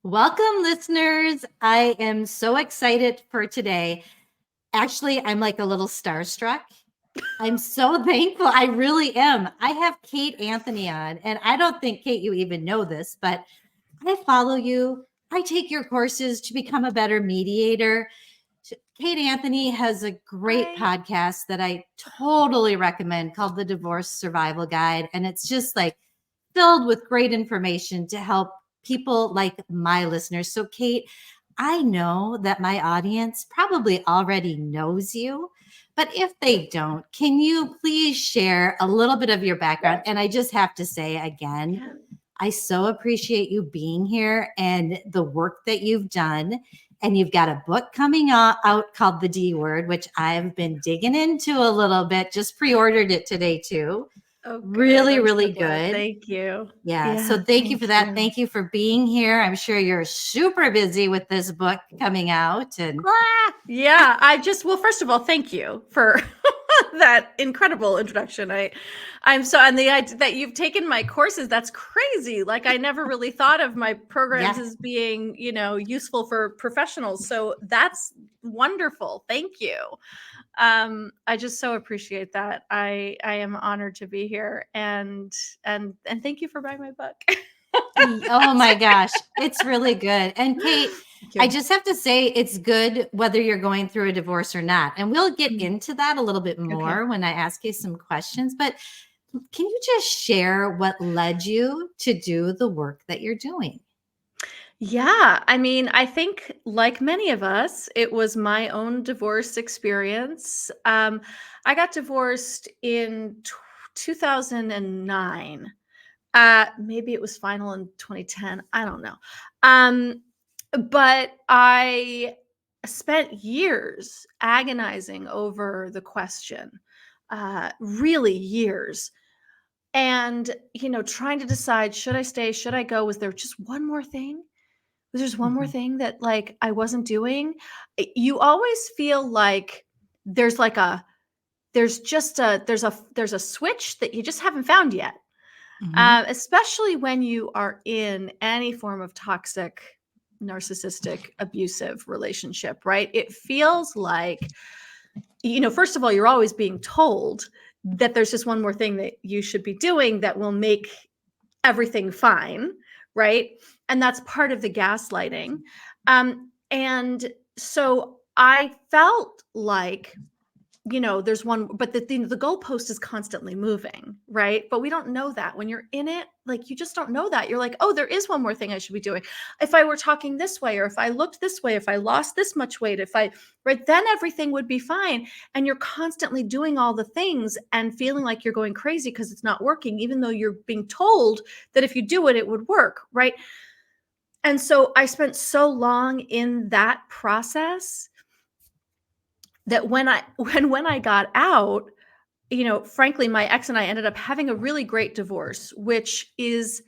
Welcome, listeners. I am so excited for today. Actually, I'm like a little starstruck. I'm so thankful. I really am. I have Kate Anthony on, and I don't think, Kate, you even know this, but I follow you. I take your courses to become a better mediator. Kate Anthony has a great Hi. podcast that I totally recommend called The Divorce Survival Guide. And it's just like filled with great information to help people like my listeners. So, Kate, I know that my audience probably already knows you, but if they don't, can you please share a little bit of your background? And I just have to say again, Yeah. I so appreciate you being here and the work that you've done. And you've got a book coming out called The D Word, which I've been digging into a little bit, just pre ordered it today, too. Oh, good. Really, I'm so really glad. good. Thank you. Yeah. Yeah, So thank you thank for that. you. Thank you for being here. I'm sure you're super busy with this book coming out. And Yeah, well, first of all, thank you for that incredible introduction. I'm so, and the idea that you've taken my courses, that's crazy. Like I never really thought of my programs yeah, as being, useful for professionals. So that's wonderful. Thank you. I just so appreciate that. I am honored to be here and thank you for buying my book. oh my gosh, it's really good. And Kate, Thank I you. just have to say it's good whether you're going through a divorce or not. And we'll get Mm, into that a little bit okay. more when I ask you some questions. But can you just share what led you to do the work that you're doing? Yeah, I mean, I think like many of us, it was my own divorce experience. I got divorced in 2009. Maybe it was final in 2010. I don't know. Um, but I spent years agonizing over the question, really years. And, trying to decide, should I stay? Should I go? Was there just one more thing? Was there just one more Mhm. thing that like I wasn't doing? You always feel like there's like a there's a switch that you just haven't found yet. Mhm. Especially when you are in any form of toxic, narcissistic, abusive relationship, right? It feels like, first of all, you're always being told that there's just one more thing that you should be doing that will make everything fine, right? And that's part of the gaslighting. And so I felt like, there's one, but the goalpost is constantly moving, right? But we don't know that when you're in it. Like you just don't know that. You're like, oh, there is one more thing I should be doing. If I were talking this way, or if I looked this way, if I lost this much weight, right, then everything would be fine. And you're constantly doing all the things and feeling like you're going crazy because it's not working, even though you're being told that if you do it, it would work, right? And so I spent so long in that process that when I got out, frankly, my ex and I ended up having a really great divorce, which is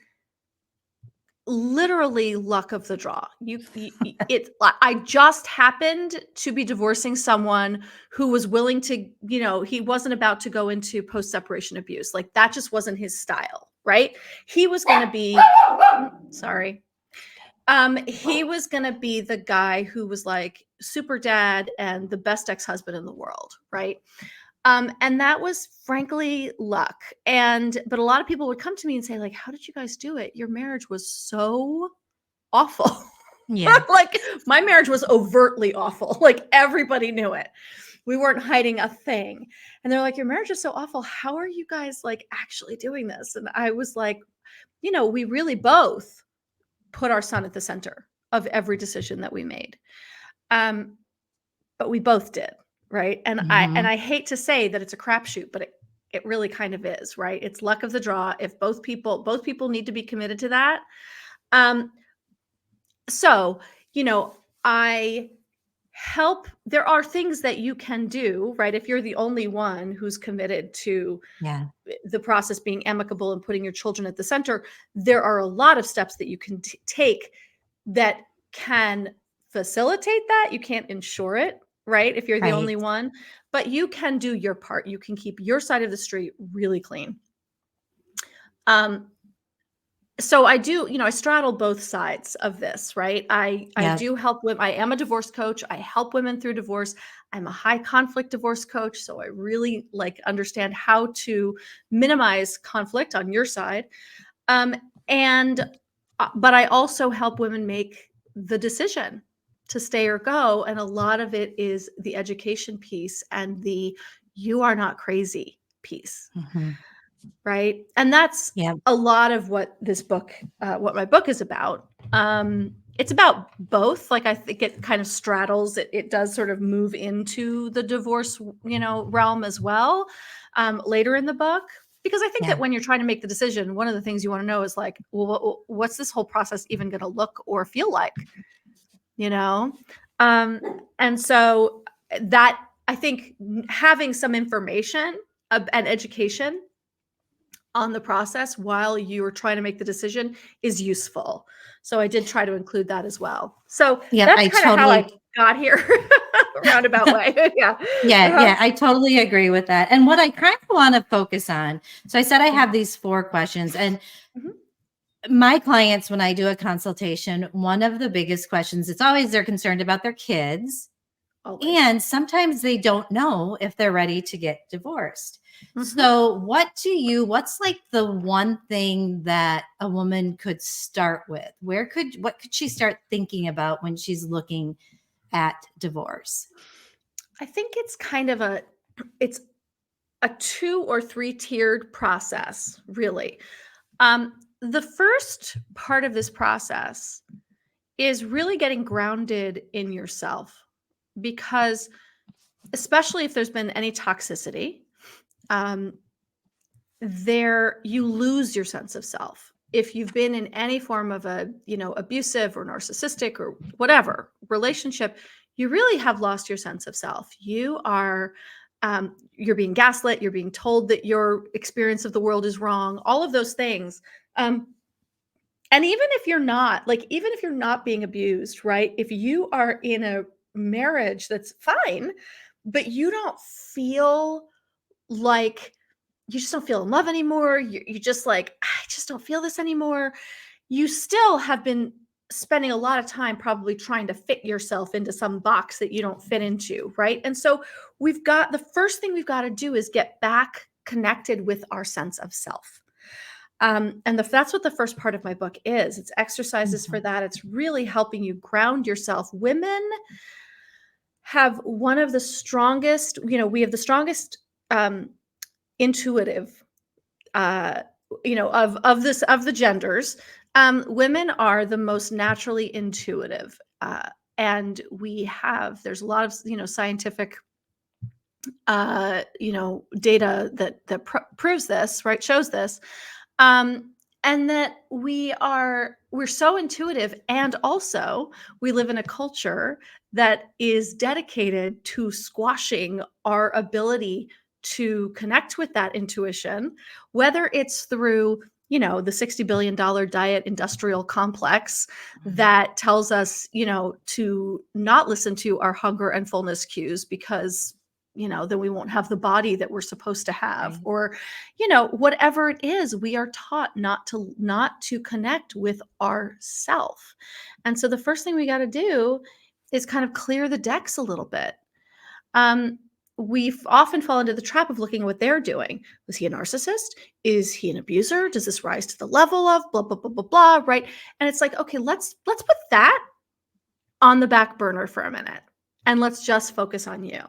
literally luck of the draw. I just happened to be divorcing someone who was willing to, he wasn't about to go into post-separation abuse. Like that just wasn't his style, right? He was going to be, sorry. He was going to be the guy who was like super dad and the best ex-husband in the world, right? And that was frankly luck. But a lot of people would come to me and say, like, how did you guys do it? Your marriage was so awful. Yeah. Like my marriage was overtly awful. Like everybody knew it. We weren't hiding a thing. And they're like, your marriage is so awful. How are you guys like actually doing this? And I was like, we really both put our son at the center of every decision that we made. But we both did, right? And Mhm. I hate to say that it's a crapshoot, but it really kind of is, right? It's luck of the draw. If both people need to be committed to that. Um, so, I help. There are things that you can do, right? If you're the only one who's committed to Yeah. the process being amicable and putting your children at the center, there are a lot of steps that you can take that can facilitate that. You can't ensure it, right? If you're the Right. only one, but you can do your part. You can keep your side of the street really clean. Um, So I do, I straddle both sides of this, right? I Yeah. do help women. I am a divorce coach. I help women through divorce. I'm a high conflict divorce coach, so I really like understand how to minimize conflict on your side. Um, and but I also help women make the decision to stay or go, and a lot of it is the education piece and the you are not crazy piece, Hmm. right? And that's Yeah. a lot of what what my book is about. It's about both. Like I think it kind of straddles. It does sort of move into the divorce, realm as well, later in the book. Because I think Yeah. that when you're trying to make the decision, one of the things you want to know is like, well, what's this whole process even going to look or feel like? You know, and so that I think having some information and education on the process while you're trying to make the decision is useful. So I did try to include that as well. So Yep. that's I kind of how I totally. got here, roundabout way. Yeah. Yeah, Uh-huh. yeah, I totally agree with that. And what I kind of want to focus on, so I said I Yeah. have these 4 questions, and Mhm. my clients, when I do a consultation, one of the biggest questions, it's always they're concerned about their kids. Always. And sometimes they don't know if they're ready to get divorced. Mhm. So, what's like the one thing that a woman could start with? What could she start thinking about when she's looking at divorce? I think it's a 2 or 3 tiered process, really. The first part of this process is really getting grounded in yourself because especially if there's been any toxicity, um, there you lose your sense of self. If you've been in any form of a, abusive or narcissistic or whatever relationship, you really have lost your sense of self. You're being gaslit. You're being told that your experience of the world is wrong. All of those things. And even if you're not being abused, right? If you are in a marriage that's fine, but you don't feel like you just don't feel in love anymore. You just like, I just don't feel this anymore. You still have been spending a lot of time probably trying to fit yourself into some box that you don't fit into, right? And so the first thing we've got to do is get back connected with our sense of self. That's what the first part of my book is. It's exercises for Mhm. that. It's really helping you ground yourself. Women have one of the strongest, we have the strongest intuitive of the genders. Women are the most naturally intuitive, and there's a lot of scientific data that proves this, right? Shows this, and that we're so intuitive, and also we live in a culture that is dedicated to squashing our ability to connect with that intuition, whether it's through the $60 billion diet industrial complex that tells us to not listen to our hunger and fullness cues because then we won't have the body that we're supposed to have, Right. or whatever it is, we are taught not to connect with ourself. And so the first thing we got to do is kind of clear the decks a little bit. um we often fall into the trap of looking at what they're doing. Was he a narcissist? Is he an abuser? Does this rise to the level of blah blah blah blah blah, right? And it's like, okay, let's put that on the back burner for a minute and let's just focus on you.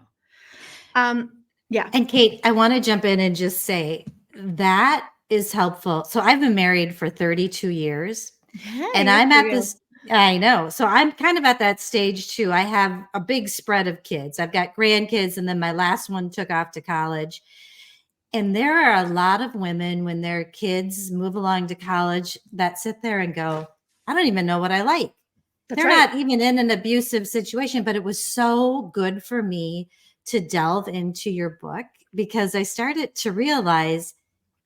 Yeah. And Kate, I want to jump in and just say that is helpful. So I've been married for 32 years, Hey, and good I'm for at you. this, I know. So I'm kind of at that stage too. I have a big spread of kids. I've got grandkids, and then my last one took off to college. And there are a lot of women when their kids move along to college that sit there and go, I don't even know what I like. That's They're right. not even in an abusive situation, but it was so good for me to delve into your book because I started to realize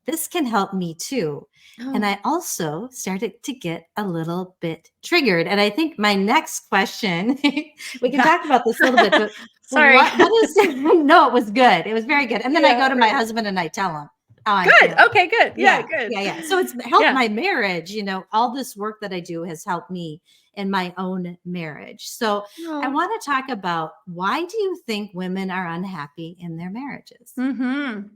this can help me too. And Oh, I also started to get a little bit triggered. And I think my next question, we can yeah. talk about this a little bit, but Sorry. what is, no, it was good. It was very good. And then I Yeah, go to my right. husband and I tell him. how I Good. feel. Okay, good. Yeah, Yeah, good. yeah, yeah. So it's helped Yeah. my marriage, all this work that I do has helped me in my own marriage. So I No. want to talk about, why do you think women are unhappy in their marriages?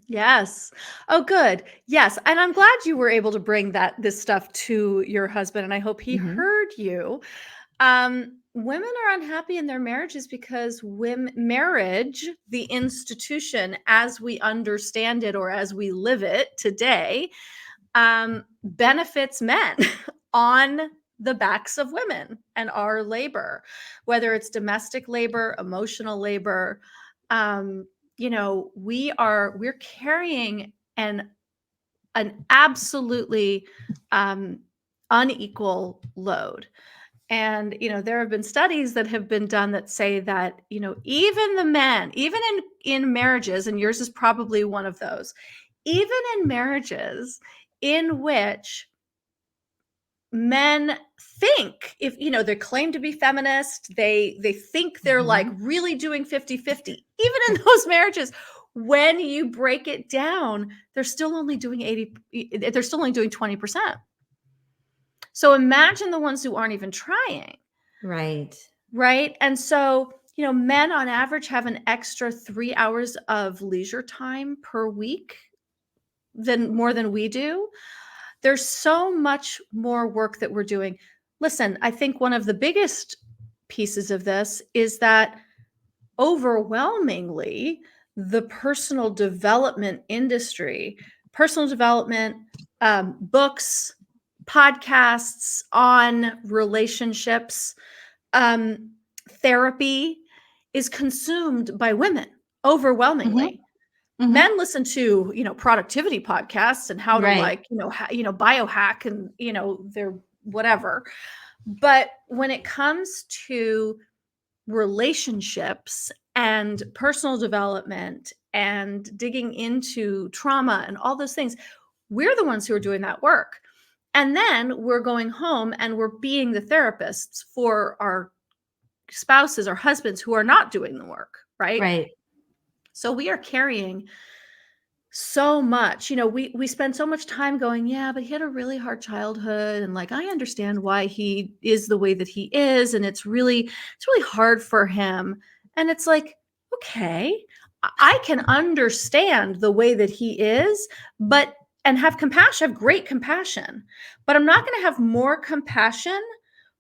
Yes. Oh, good. Yes. And I'm glad you were able to bring this stuff to your husband, and I hope he Mhm. heard you. Women are unhappy in their marriages because marriage, the institution as we understand it or as we live it today, benefits men on the backs of women and our labor, whether it's domestic labor, emotional labor. We're carrying an absolutely unequal load. And there have been studies that have been done that say that even the men, even in marriages, and yours is probably one of those, even in marriages in which men think, if they claim to be feminist, they think they're like Mhm. really doing 50-50, even in those marriages, when you break it down, they're still only doing 20%. So imagine the ones who aren't even trying. Right. Right. And so, men on average have an extra 3 hours of leisure time per week more than we do. There's so much more work that we're doing. Listen, I think one of the biggest pieces of this is that overwhelmingly, the personal development industry, personal development, books, podcasts on relationships, therapy is consumed by women Mhm. overwhelmingly. Mhm. Men listen to, productivity podcasts and how to, Right. like, biohack and, their whatever. But when it comes to relationships and personal development and digging into trauma and all those things, we're the ones who are doing that work. And then we're going home and we're being the therapists for our spouses or husbands who are not doing the work, right? Right. So we are carrying so much. We spend so much time going, yeah, but he had a really hard childhood, and like I understand why he is the way that he is, and it's really hard for him. And it's like, okay, I can understand the way that he is, but and have compassion, have great compassion, but I'm not going to have more compassion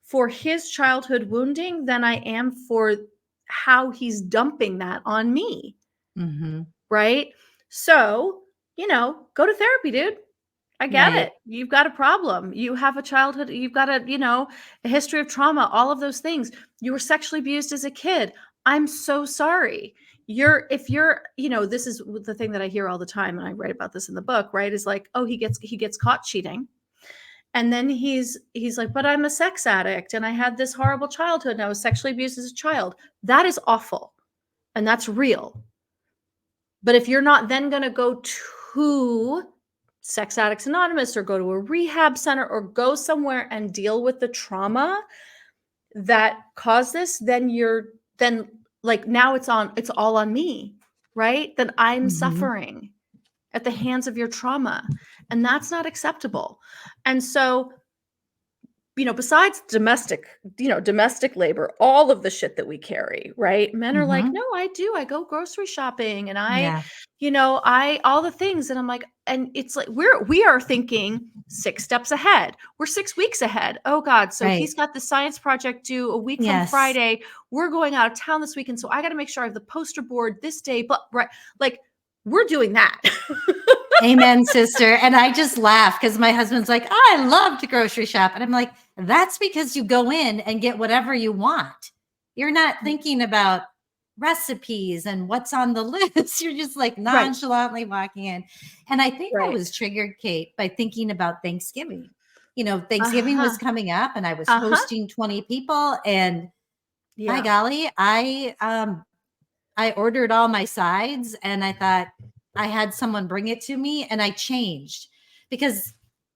for his childhood wounding than I am for how he's dumping that on me. Mhm. Right? So, go to therapy, dude. I get Right. it. You've got a problem. You have a childhood, you've got a history of trauma, all of those things. You were sexually abused as a kid. I'm so sorry. If you're, this is the thing that I hear all the time, and I write about this in the book, right? Is like, oh, he gets caught cheating. And then he's like, but I'm a sex addict and I had this horrible childhood and I was sexually abused as a child. That is awful. And that's real. But if you're not then going to go to Sex Addicts Anonymous or go to a rehab center or go somewhere and deal with the trauma that caused this, then like now it's all on me, right? Then I'm Mhm. suffering at the hands of your trauma. And that's not acceptable. And so besides domestic labor, all of the shit that we carry, right? Men are like, Mhm. no, I do. I go grocery shopping and Yeah. all the things. And I'm like, and it's like, we are thinking 6 steps ahead. We're 6 weeks ahead. Oh God. So Right. he's got the science project due a week from Yes. Friday. We're going out of town this weekend. So I got to make sure I have the poster board this day, but right. Like we're doing that. Amen, sister. And I just laugh because my husband's like, "Oh, I love to grocery shop." And I'm like, that's because you go in and get whatever you want. You're not thinking about recipes and what's on the list. You're just like Right. nonchalantly walking in. And I think I Right. was triggered, Kate, by thinking about Thanksgiving. Thanksgiving was Uh-huh. coming up and I was Uh-huh. hosting 20 people. And by Yeah. golly, I ordered all my sides and I thought I had someone bring it to me and I changed because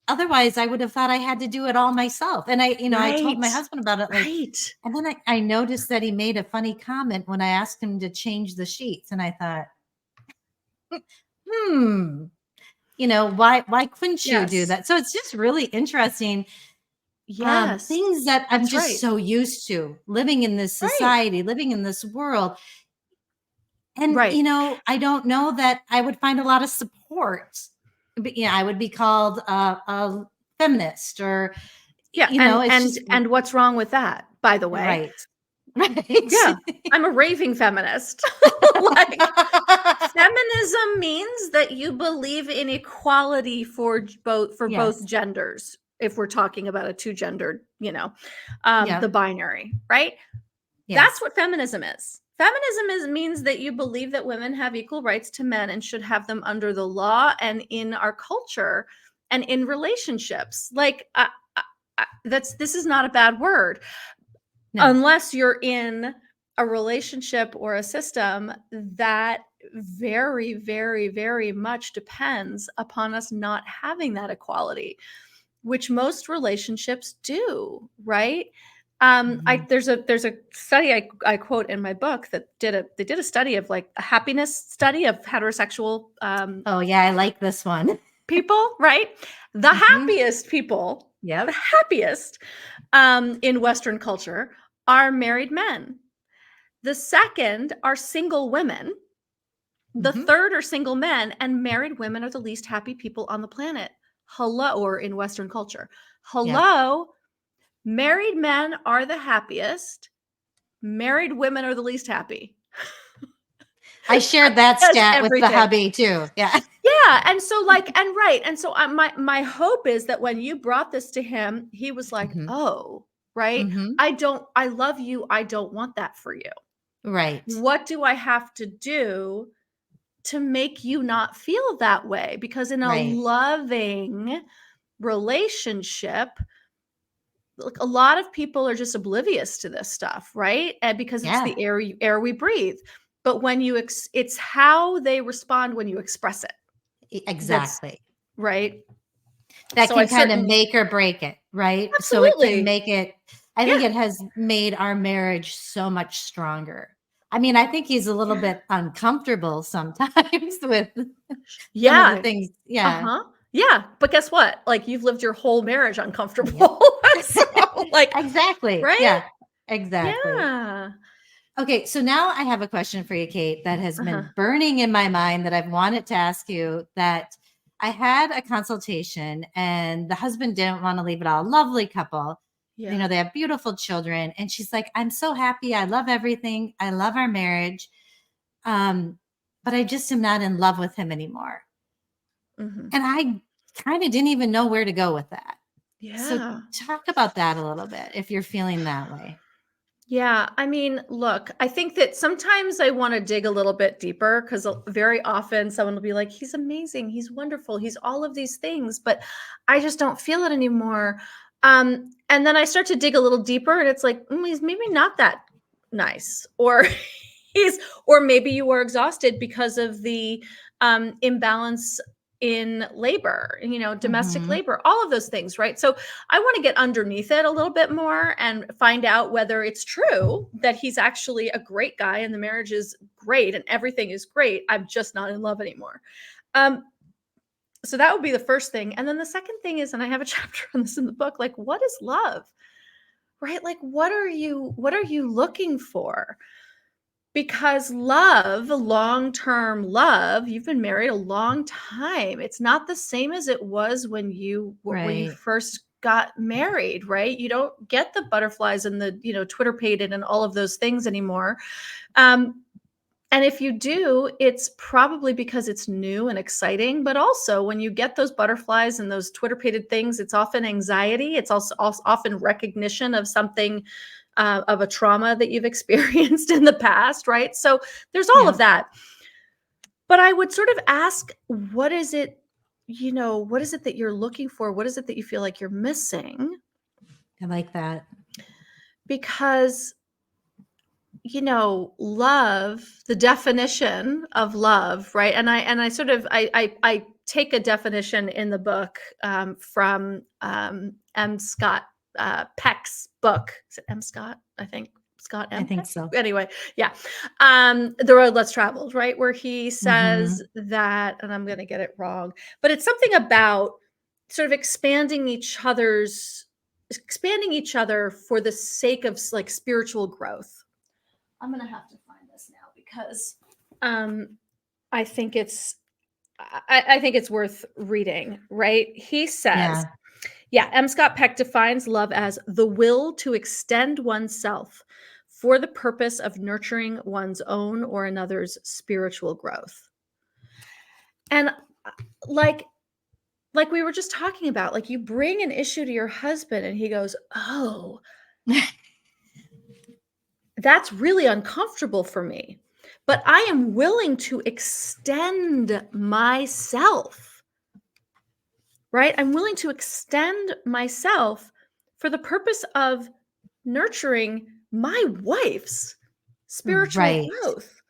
otherwise I would have thought I had to do it all myself. And I told Right. my husband about it, like, Right. and then I noticed that he made a funny comment when I asked him to change the sheets. And I thought, hmm, why couldn't you do Yes. that? So it's just really interesting. Yes. Things that I'm That's just right. so used to living in this Right. society, living in this world. And, Right. I don't know that I would find a lot of support. But yeah, I would be called a feminist or, Yeah. it's just And what's wrong with that, by the way? right. Right. Yeah. I'm a raving feminist. Like, feminism means that you believe in equality for both Yes. genders. If we're talking about a two-gendered, Yeah. the binary, right? That's Yes. what feminism is. Means that you believe that women have equal rights to men and should have them under the law and in our culture and in relationships. Like, this is not a bad word, No. unless you're in a relationship or a system that very, very, very much depends upon us not having that equality, which most relationships do, right? Mhm. There's a study I quote in my book that they did a study of, like, a happiness study of heterosexual Oh, yeah, I like this one. people, right? The Mhm. happiest people, the Yep. happiest in Western culture are married men. The second are single women. The Mhm. third are single men, and married women are the least happy people on the planet. Hello, or in Western culture. Yep. Hello, married men are the happiest. Married women are the least happy. I shared that That's stat with the everything. hubby too. Yeah. Yeah, and so, like, and right, and so my hope is that when you brought this to him, he was like, Mhm. "Oh, right. Mhm. I love you. I don't want that for you. Right. What do I have to do to make you not feel that way?" Because in a Right. loving relationship, like, a lot of people are just oblivious to this stuff, right? And because it's Yeah. the air we breathe. But when it's how they respond when you express it. That's Exactly. right. That So I can kind of certainly make or break it, right? So it can absolutely. make it I think Yeah. it has made our marriage so much stronger. I mean, I think he's a little Yeah. bit uncomfortable sometimes with some of the Yeah. things. Yeah. Uh-huh. Yeah, but guess what? Like, you've lived your whole marriage Yep. uncomfortable. So, like, Exactly. right? Yeah. Exactly. Yeah. Okay, so now I have a question for you, Kate, that has Uh-huh. been burning in my mind that I've wanted to ask you. That I had a consultation and the husband didn't want to leave it all. Lovely couple. Yeah. They have beautiful children. And she's like, I'm so happy. I love everything. I love our marriage. Um, but I just am not in love with him anymore. Mhm. And I kind of didn't even know where to go with that. So Yeah. talk about that a little bit if you're feeling that way. Yeah, I mean, look, I think that sometimes I wanna dig a little bit deeper because very often someone will be like, "He's amazing, he's wonderful, he's all of these things, but I just don't feel it anymore." And then I start to dig a little deeper and it's like, "He's maybe not that nice," or he's or maybe you are exhausted because of the, imbalance in labor, domestic Hmm. labor, all of those things, right? So I want to get underneath it a little bit more and find out whether it's true that he's actually a great guy and the marriage is great and everything is great. I'm just not in love anymore. Um, so that would be the first thing. And then the second thing is, and I have a chapter on this in the book, like, what is love? Right? Like, what are you looking for? Because love, long-term love, you've been married a long time. It's not the same as it was when you Right. first got married, right? You don't get the butterflies and the, Twitter pated and all of those things anymore. Um, and if you do, it's probably because it's new and exciting. But also, when you get those butterflies and those Twitter pated things, it's often anxiety. It's also often recognition of something, of a trauma that you've experienced in the past, right? So there's all of Yeah. that. But I would sort of ask, what is it that you're looking for? What is it that you feel like you're missing? I like that. Because love, the definition of love, right? And I sort of I take a definition in the book, from M. Scott Peck's book. Is it M. Scott? I think Scott I M. think so. Anyway, yeah. The Road Less Traveled, right? Where he says Mhm. that, and I'm going to get it wrong, but it's something about sort of expanding each other for the sake of like spiritual growth. I'm going to have to find this now because I think it's I think it's worth reading, right? He says, Yeah. yeah, M. Scott Peck defines love as the will to extend oneself for the purpose of nurturing one's own or another's spiritual growth. And like we were just talking about, like you bring an issue to your husband and he goes, "Oh, that's really uncomfortable for me, but I am willing to extend myself." Right? I'm willing to extend myself for the purpose of nurturing my wife's spiritual Right. growth,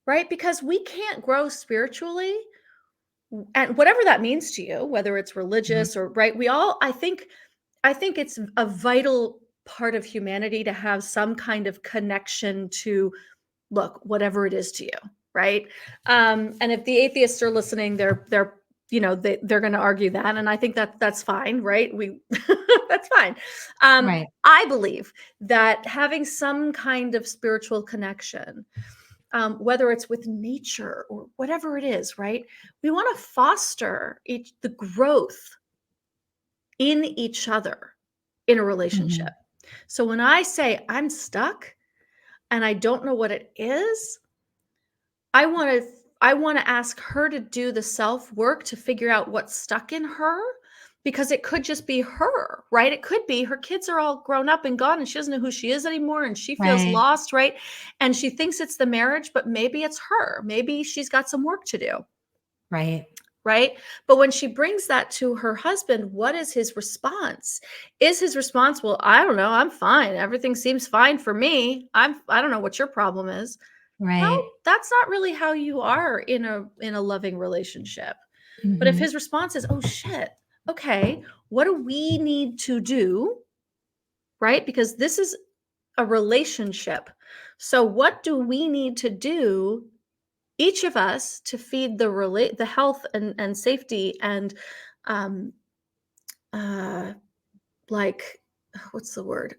right? Because we can't grow spiritually, and whatever that means to you, whether it's Mhm. religious or right, we all, I think it's a vital part of humanity to have some kind of connection to, look, whatever it is to you, right? And if the atheists are listening, they're they're going to argue that, and I think that that's fine, right? We that's fine. Right. I believe that having some kind of spiritual connection, whether it's with nature or whatever it is, right? We want to foster the growth in each other in a relationship. Mhm. So when I say I'm stuck and I don't know what it is, I want to ask her to do the self-work to figure out what's stuck in her, because it could just be her, right? It could be her kids are all grown up and gone and she doesn't know who she is anymore and she feels Right. lost, right? And she thinks it's the marriage, but maybe it's her. Maybe she's got some work to do, Right. right? But when she brings that to her husband, what is his response? Is his response, "Well, I don't know, I'm fine. Everything seems fine for me. I don't know what your problem is." No, Right. that's not really how you are in a loving relationship. But if Mhm. his response is, "Oh shit, okay, what do we need to do?" Right? Because this is a relationship. So what do we need to do, each of us, to feed the health and safety and um uh like what's the word?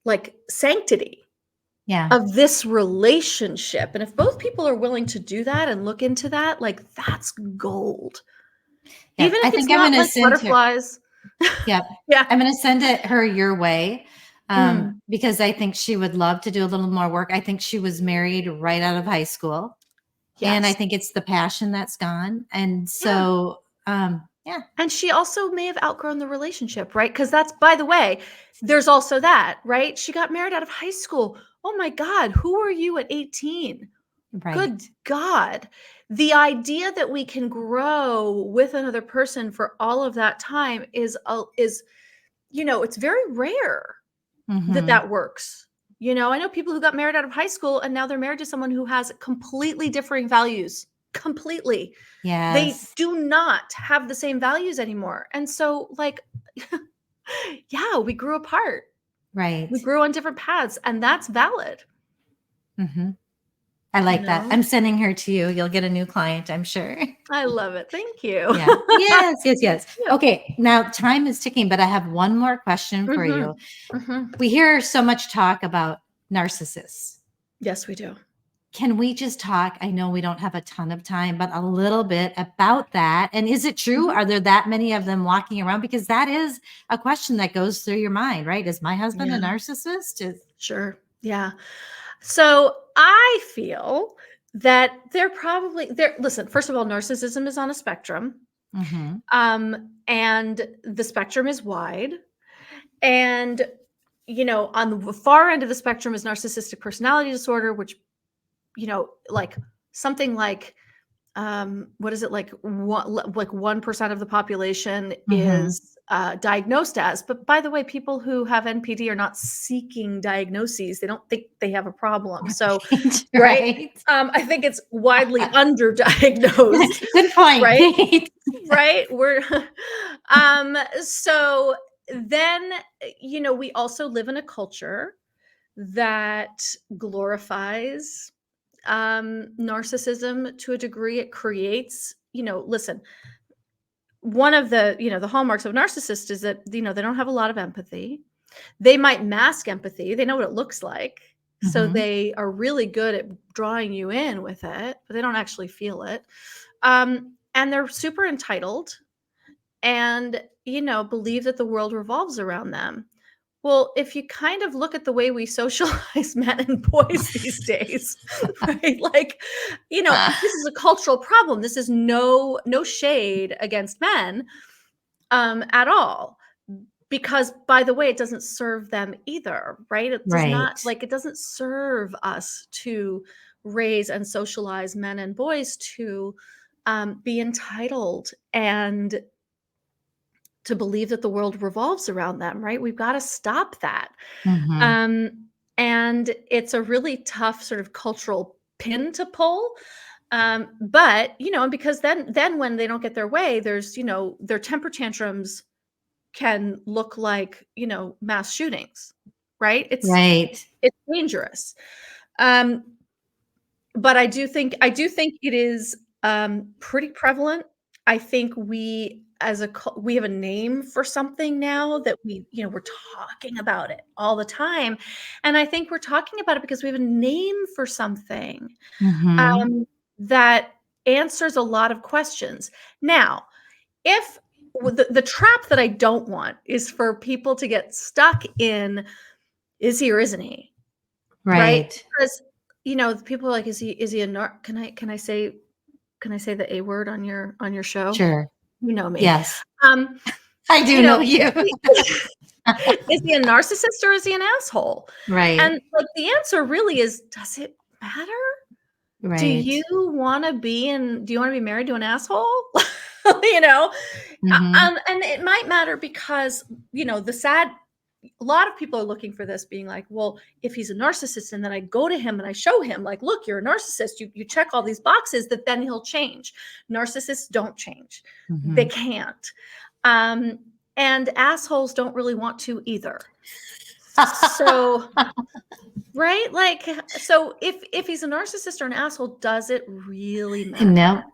Like sanctity Yeah. of this relationship. And if both people are willing to do that and look into that, like that's gold. Yep. Even I if it's think I'm not gonna like send her. butterflies. Yep. Yeah. I'm gonna send it her your way, Mm, because I think she would love to do a little more work. I think she was married right out of high school, and I yes. think it's the passion that's gone. And Yeah. so, yeah. And she also may have outgrown the relationship, right? Because that's, by the way, there's also that, right? She got married out of high school. Oh my God, who were you at 18? Good Right. God. The idea that we can grow with another person for all of that time is it's very rare that Mhm. that works. I know people who got married out of high school and now they're married to someone who has completely differing values. Completely. They Yes. do not have the same values anymore. And so, like, yeah, we grew apart. We Right. grew on different paths, and that's valid, Mhm. I you like that. know? I'm sending her to you. You'll get a new client, I'm sure. I love it. Thank you. Yeah. Yes, yes, yes. Yeah. Okay, now time is ticking, but I have one more question for you. Mhm. Mhm. We hear so much talk about narcissists. Yes, we do. Can we just talk? I know we don't have a ton of time, but a little bit about that. And is it true? Mhm. Are there that many of them walking around? Because that is a question that goes through your mind, right? Is my husband a Yeah, narcissist? sure. Yeah. So I feel that they're probably there. Listen, first of all, narcissism is on a spectrum. Mhm. And the spectrum is wide. And, on the far end of the spectrum is narcissistic personality disorder, which, like something like, what is it, like 1% of the population Mhm. is diagnosed as. But by the way, people who have NPD are not seeking diagnoses. They don't think they have a problem. So, Right. right. Right. I think it's widely underdiagnosed, Good point. right? Right? We're so then we also live in a culture that glorifies narcissism to a degree. It creates, listen, one of the hallmarks of narcissists is that, they don't have a lot of empathy. They might mask empathy. They know what it looks like. So Mhm. they are really good at drawing you in with it, but they don't actually feel it. And they're super entitled and, believe that the world revolves around them. Well, if you kind of look at the way we socialize men and boys these days, right? Like, this is a cultural problem. This is no shade against men at all. Because, by the way, it doesn't serve them either, right? It does not, Right. like, it doesn't serve us to raise and socialize men and boys to be entitled and to believe that the world revolves around them, right? We've got to stop that. Mhm. Um, and it's a really tough sort of cultural pin to pull. But, because then when they don't get their way, there's, their temper tantrums can look like, mass shootings, right? Right. It's dangerous. Um, but I do think it is pretty prevalent. I think we have a name for something now that we're talking about it all the time. And I think we're talking about it because we have a name for something Mhm. um, that answers a lot of questions. Now, if the trap that I don't want is for people to get stuck in, is he or isn't he? Right? Right. Because, people are like, is he a can I say the A word on your show? Sure. You know me. Yes. Um, I do know is you. he is he a narcissist or is he an asshole? Right. And, like, the answer really is, does it matter? Right. Do you wanna be married to an asshole? You know? Mhm. And it might matter because, the sad a lot of people are looking for this being like, well, if he's a narcissist and then I go to him and I show him like, look, you're a narcissist, you check all these boxes, that then he'll change. Narcissists don't change. They Mhm. can't. Um, and assholes don't really want to either. So, right? Like, so if he's a narcissist or an asshole, does it really No. matter?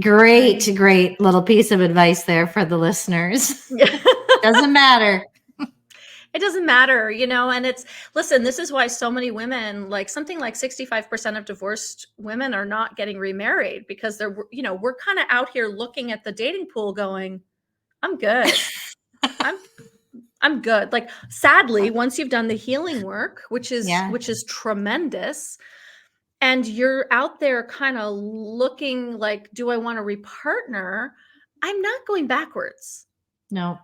Great, Right? great little piece of advice there for the listeners. Yeah. Doesn't matter. It doesn't matter, and listen, this is why so many women, like something like 65% of divorced women are not getting remarried because we're kind of out here looking at the dating pool going, I'm good. I'm I'm good. Like, sadly, once you've done the healing work, which is Yeah. which is tremendous, and you're out there kind of looking like, do I want to repartner? I'm not going backwards. No.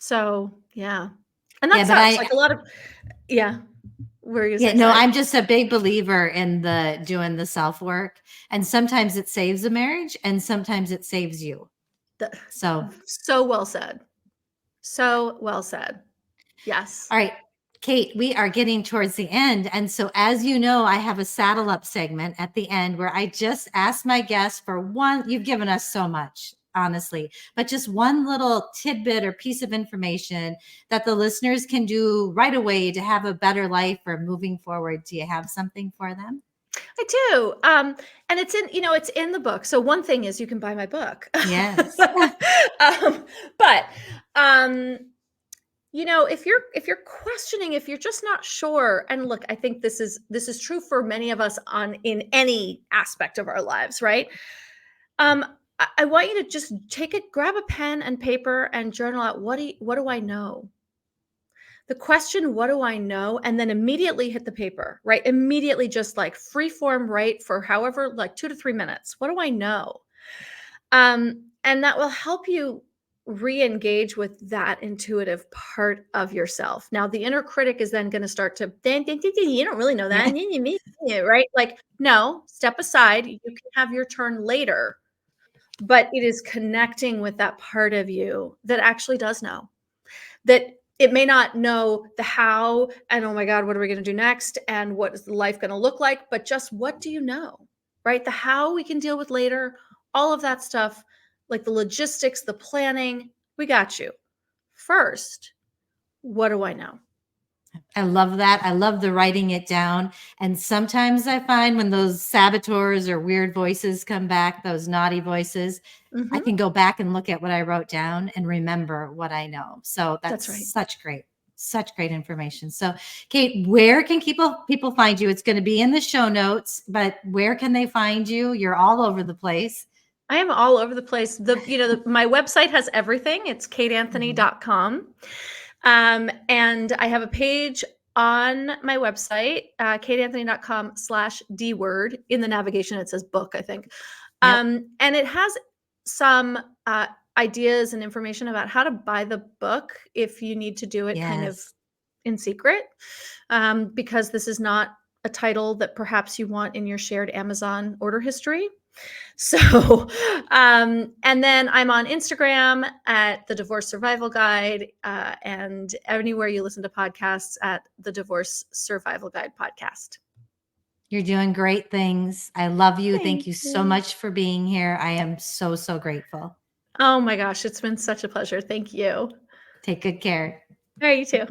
So, yeah. And that Yeah, but sucks. Like a lot of yeah. What were you gonna yeah, say? no, Sorry. I'm just a big believer in the doing the self work. And sometimes it saves a marriage and sometimes it saves you. The So, So well said. So well said. Yes. all right, Kate, we are getting towards the end. And so, as you know, I have a saddle up segment at the end where I just ask my guests for one. You've given us so much, honestly, but just one little tidbit or piece of information that the listeners can do right away to have a better life or moving forward. Do you have something for them? I do. And it's in the book. So one thing is you can buy my book. Yes. um, but if you're questioning, if you're just not sure, and look, I think this is true for many of us on in any aspect of our lives, right? I want you to just grab a pen and paper and journal out, what do I know? The question, what do I know? And then immediately hit the paper, right? Immediately just like free form write for however, like 2 to 3 minutes. What do I know? And that will help you re-engage with that intuitive part of yourself. Now, the inner critic is then going to start to, you don't really know that, Yeah. right? Like, no, step aside. You can have your turn later, but it is connecting with that part of you that actually does know, that it may not know the how and, oh my God, what are we going to do next? And what is life going to look like? But just, what do you know, right? The how we can deal with later, all of that stuff, like the logistics, the planning, we got you. First, what do I know? I love that. I love the writing it down. And sometimes I find when those saboteurs or weird voices come back, those naughty voices, I Mhm. can go back and look at what I wrote down and remember what I know. So that's That's right. such great information. So, Kate, where can people find you? It's going to be in the show notes, but where can they find you? You're all over the place. I am all over the place. My website has everything. It's Mhm. kateanthony.com. And I have a page on my website, kateanthony.com/dword. In the navigation, it says book, I think. Yep. And it has some ideas and information about how to buy the book if you need to do it kind of Yes. in secret, because this is not a title that perhaps you want in your shared Amazon order history. So, and then I'm on Instagram at the Divorce Survival Guide, and anywhere you listen to podcasts at the Divorce Survival Guide podcast. You're doing great things. I love you. Thank Thank you so you. much for being here. I am so, so grateful. Oh my gosh, it's been such a pleasure. Thank you. Take good care. All right, you too.